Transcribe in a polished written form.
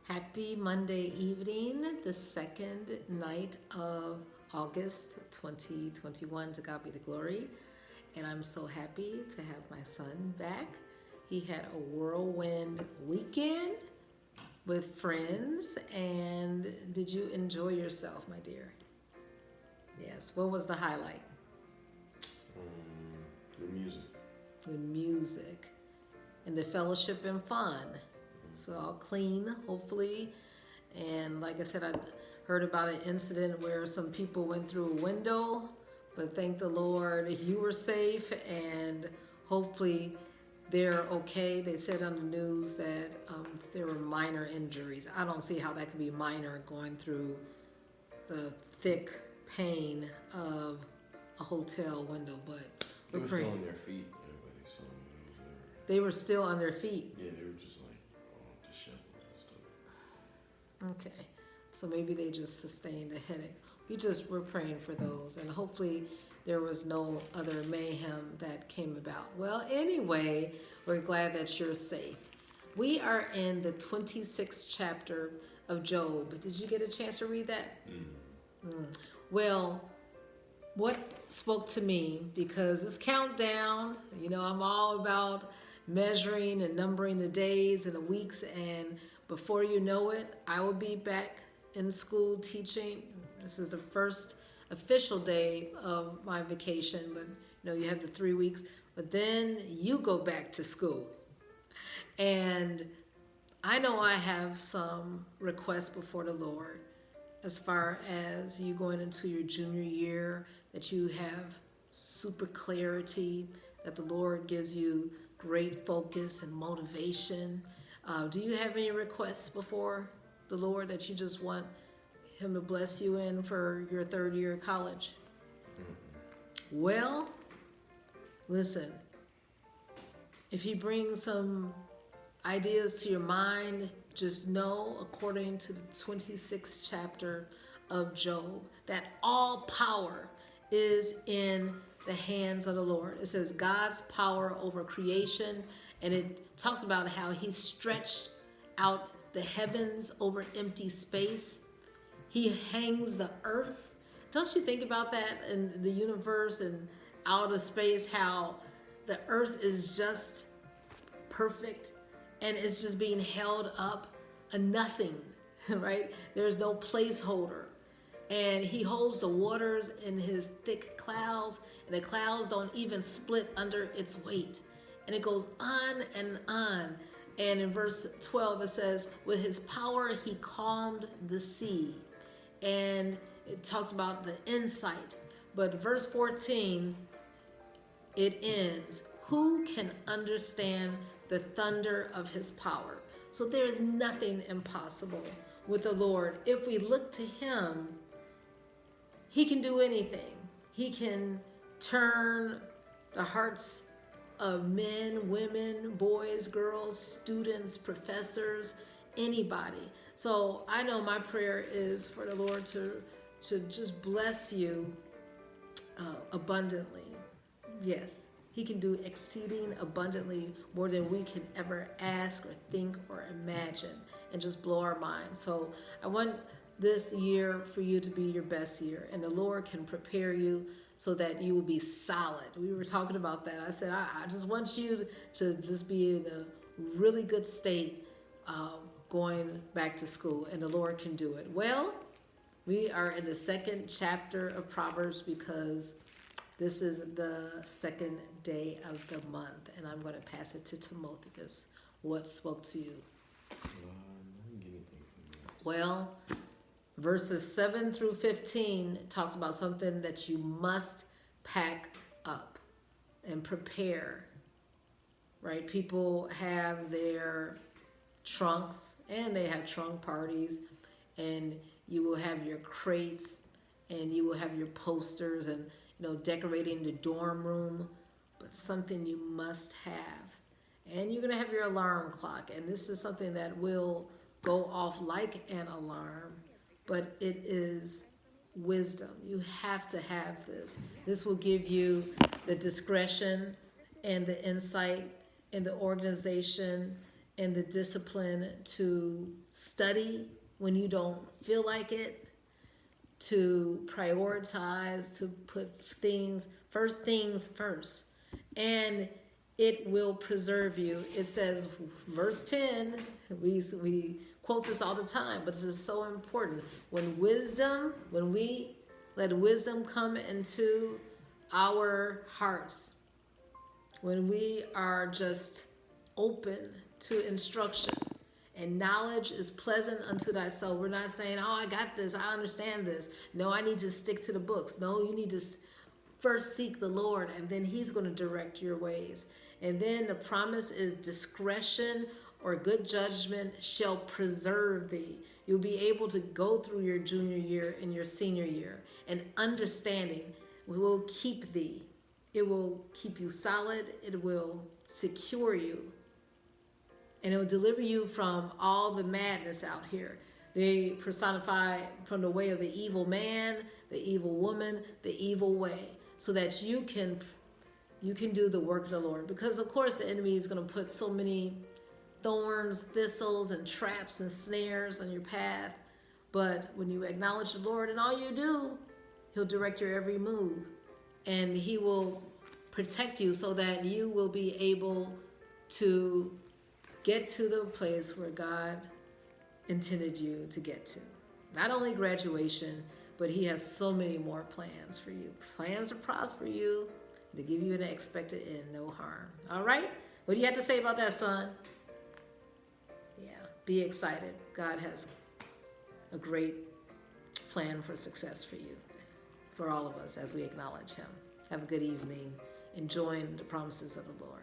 Happy Monday evening, the second night of August 2021. To God be the glory. And I'm so happy to have my son back. He had a whirlwind weekend with friends. And did you enjoy yourself, my dear? Yes. What was the highlight? Good music. Good music. And the fellowship and fun. So all clean, hopefully. And like I said, I heard about an incident where some people went through a window, but thank the Lord you were safe and hopefully they're okay. They said on the news that there were minor injuries. I don't see how that could be minor going through the thick pain of a hotel window, but They were still on their feet, everybody. So they were still on their feet. yeah, they were just like disheveled and stuff. Okay, so maybe they just sustained a headache. We're praying for those, and hopefully there was no other mayhem that came about. Well, anyway, we're glad that you're safe. We are in the 26th chapter of Job. Did you get a chance to read that? Well, what spoke to me, because it's countdown, I'm all about measuring and numbering the days and the weeks, and before you know it, I will be back in school teaching. This is the first official day of my vacation, but you have the 3 weeks, but then you go back to school. And I know I have some requests before the Lord as far as you going into your junior year, that you have super clarity, that the Lord gives you great focus and motivation. Do you have any requests before the Lord that you just want Him to bless you in for your third year of college? Well, listen, if He brings some ideas to your mind, just know, according to the 26th chapter of Job, that all power is in the hands of the Lord. It says God's power over creation, and it talks about how He stretched out the heavens over empty space. He hangs the earth. Don't you think about that in the universe and outer space, how the earth is just perfect and it's just being held up a nothing, right? There's no placeholder. And He holds the waters in His thick clouds, and the clouds don't even split under its weight. And it goes on and on. And in verse 12 it says, with His power He calmed the sea. And it talks about the insight. But verse 14, it ends, who can understand the thunder of His power? So there is nothing impossible with the Lord. If we look to Him, He can do anything. He can turn the hearts of men, women, boys, girls, students, professors, anybody. So I know my prayer is for the Lord to just bless you abundantly. Yes, He can do exceeding abundantly more than we can ever ask or think or imagine, and just blow our minds. So I want this year for you to be your best year, and the Lord can prepare you so that you will be solid. We were talking about that. I said, I just want you to just be in a really good state going back to school, and the Lord can do it. Well, we are in the second chapter of Proverbs because this is the second day of the month, and I'm going to pass it to Timotheus. What spoke to you? I didn't get anything from that. Well, verses 7 through 15 talks about something that you must pack up and prepare, right? People have their trunks, and they have trunk parties, and you will have your crates, and you will have your posters, and decorating the dorm room. But something you must have, and you're going to have your alarm clock, and this is something that will go off like an alarm, but it is wisdom. You have to have this. This will give you the discretion and the insight and the organization and the discipline to study when you don't feel like it, to prioritize, to put things first. And it will preserve you. It says, verse 10, we quote this all the time, but this is so important. When we let wisdom come into our hearts, when we are just open to instruction, and knowledge is pleasant unto thy soul. We're not saying, oh, I got this, I understand this. No, I need to stick to the books. No, you need to first seek the Lord, and then he's going to direct your ways. And then the promise is discretion or good judgment shall preserve thee. You'll be able to go through your junior year and your senior year, and understanding will keep thee. It will keep you solid. It will secure you. And it will deliver you from all the madness out here. They personify from the way of the evil man, the evil woman, the evil way, so that you can do the work of the Lord. Because of course the enemy is going to put so many thorns, thistles, and traps and snares on your path. But when you acknowledge the Lord in all you do, he'll direct your every move. And he will protect you so that you will be able to get to the place where God intended you to get to. Not only graduation, but he has so many more plans for you. Plans to prosper you, to give you an expected end, no harm. All right? What do you have to say about that, son? Yeah, be excited. God has a great plan for success for you, for all of us, as we acknowledge him. Have a good evening, enjoying the promises of the Lord.